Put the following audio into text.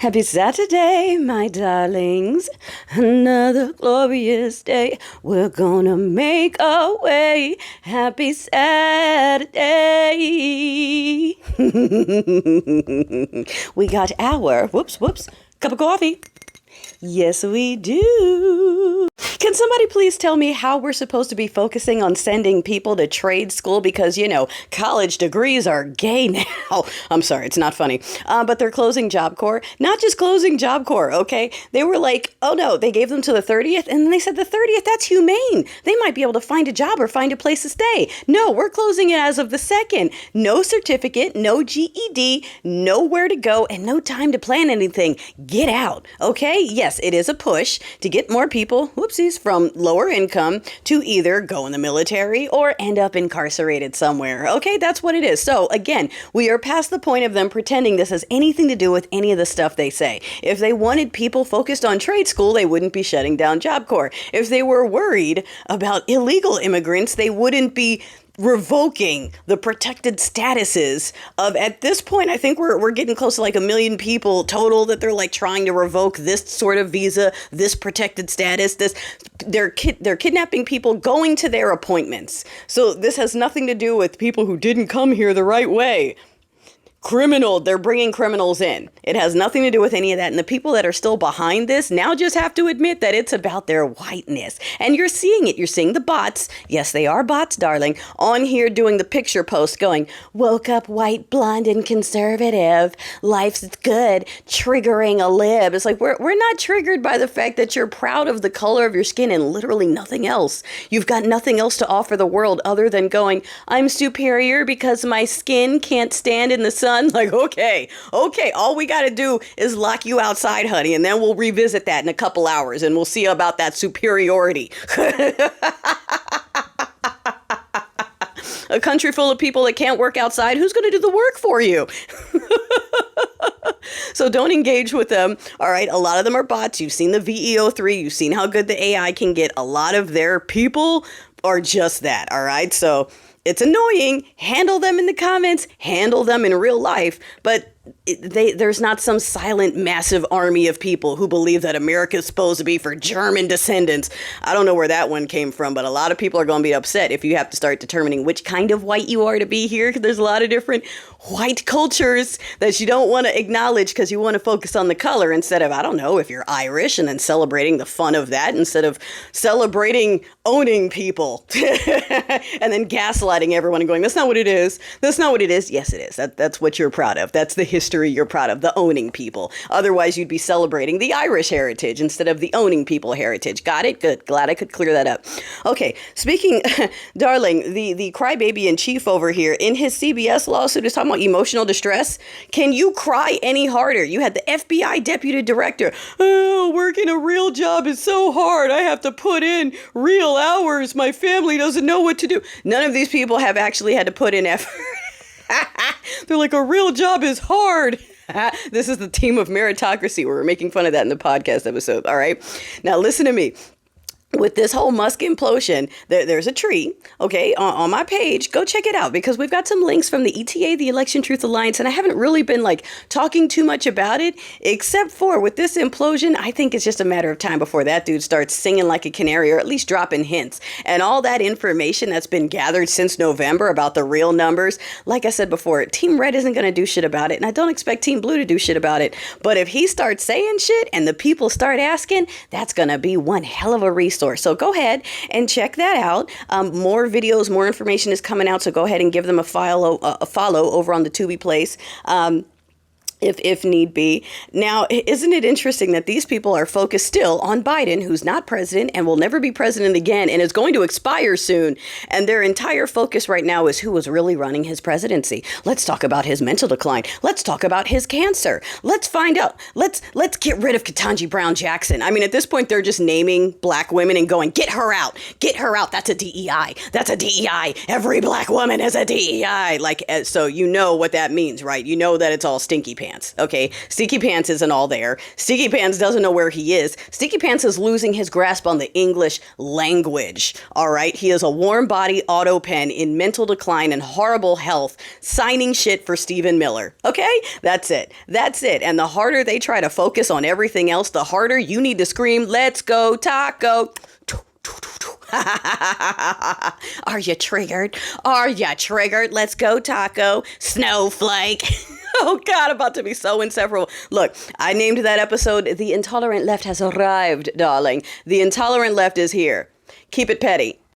Happy Saturday, my darlings. Another glorious day. We're gonna make our way. Happy Saturday. We got our, whoops, cup of coffee. Yes, we do. Can somebody please tell me how we're supposed to be focusing on sending people to trade school? Because, college degrees are gay now. I'm sorry, it's not funny. But they're closing Job Corps. Not just closing Job Corps, okay? They were like, oh no, they gave them to the 30th. And then they said the 30th, that's humane. They might be able to find a job or find a place to stay. No, we're closing it as of the 2nd. No certificate, no GED, nowhere to go, and no time to plan anything. Get out, okay? Yes, it is a push to get more people, whoopsies, from lower income to either go in the military or end up incarcerated somewhere. Okay, that's what it is. So again, we are past the point of them pretending this has anything to do with any of the stuff they say. If they wanted people focused on trade school, they wouldn't be shutting down Job Corps. If they were worried about illegal immigrants, they wouldn't be revoking the protected statuses of, at this point, I think we're getting close to like 1 million people total that they're like trying to revoke this sort of visa, this protected status, they're kidnapping people going to their appointments. So this has nothing to do with people who didn't come here the right way. They're bringing criminals in. It has nothing to do with any of that. And the people that are still behind this now just have to admit that it's about their whiteness. And you're seeing it. You're seeing the bots. Yes, they are bots, darling. On here doing the picture post going, woke up white, blonde, and conservative. Life's good. Triggering a lib. It's like, we're not triggered by the fact that you're proud of the color of your skin and literally nothing else. You've got nothing else to offer the world other than going, I'm superior because my skin can't stand in the sun. Like, okay, all we got to do is lock you outside, honey, and then we'll revisit that in a couple hours and we'll see about that superiority. A country full of people that can't work outside, who's going to do the work for you? So don't engage with them. All right. A lot of them are bots. You've seen the VEO3. You've seen how good the AI can get. A lot of their people are just that. All right. So it's annoying. Handle them in the comments. Handle them in real life. But there's not some silent, massive army of people who believe that America is supposed to be for German descendants. I don't know where that one came from, but a lot of people are going to be upset if you have to start determining which kind of white you are to be here, because there's a lot of different white cultures that you don't want to acknowledge because you want to focus on the color instead of, I don't know, if you're Irish and then celebrating the fun of that instead of celebrating owning people and then gaslighting everyone and going, that's not what it is. That's not what it is. Yes, it is. That's what you're proud of. That's the history you're proud of, the owning people. Otherwise, you'd be celebrating the Irish heritage instead of the owning people heritage. Got it? Good. Glad I could clear that up. Okay. Speaking, darling, the crybaby in chief over here in his CBS lawsuit is talking about emotional distress. Can you cry any harder? You had the FBI deputy director. Oh, working a real job is so hard. I have to put in real hours. My family doesn't know what to do. None of these people have actually had to put in effort. They're like, a real job is hard. This is the team of meritocracy. We were making fun of that in the podcast episode. All right. Now listen to me. With this whole Musk implosion, there's a tree, okay, on my page. Go check it out because we've got some links from the ETA, the Election Truth Alliance, and I haven't really been talking too much about it, except for with this implosion, I think it's just a matter of time before that dude starts singing like a canary or at least dropping hints. And all that information that's been gathered since November about the real numbers, like I said before, Team Red isn't going to do shit about it, and I don't expect Team Blue to do shit about it. But if he starts saying shit and the people start asking, that's going to be one hell of a resource. So go ahead and check that out. More videos, more information is coming out. So go ahead and give them a follow over on the Tubi place. If need be. Now, isn't it interesting that these people are focused still on Biden, who's not president and will never be president again and is going to expire soon. And their entire focus right now is who was really running his presidency. Let's talk about his mental decline. Let's talk about his cancer. Let's find out. Let's get rid of Ketanji Brown Jackson. I mean, at this point, they're just naming black women and going, get her out. Get her out. That's a DEI. That's a DEI. Every black woman is a DEI. So you know what that means, right? You know that it's all stinky pants. Pants, okay? Stinky Pants isn't all there. Stinky Pants doesn't know where he is. Stinky Pants is losing his grasp on the English language, all right? He is a warm body auto pen in mental decline and horrible health, signing shit for Stephen Miller, okay? That's it. That's it. And the harder they try to focus on everything else, the harder you need to scream, let's go taco. Are you triggered? Are you triggered? Let's go taco. Snowflake. Oh God, I'm about to be so inseparable. Look, I named that episode The Intolerant Left Has Arrived, darling. The Intolerant Left is here. Keep it petty.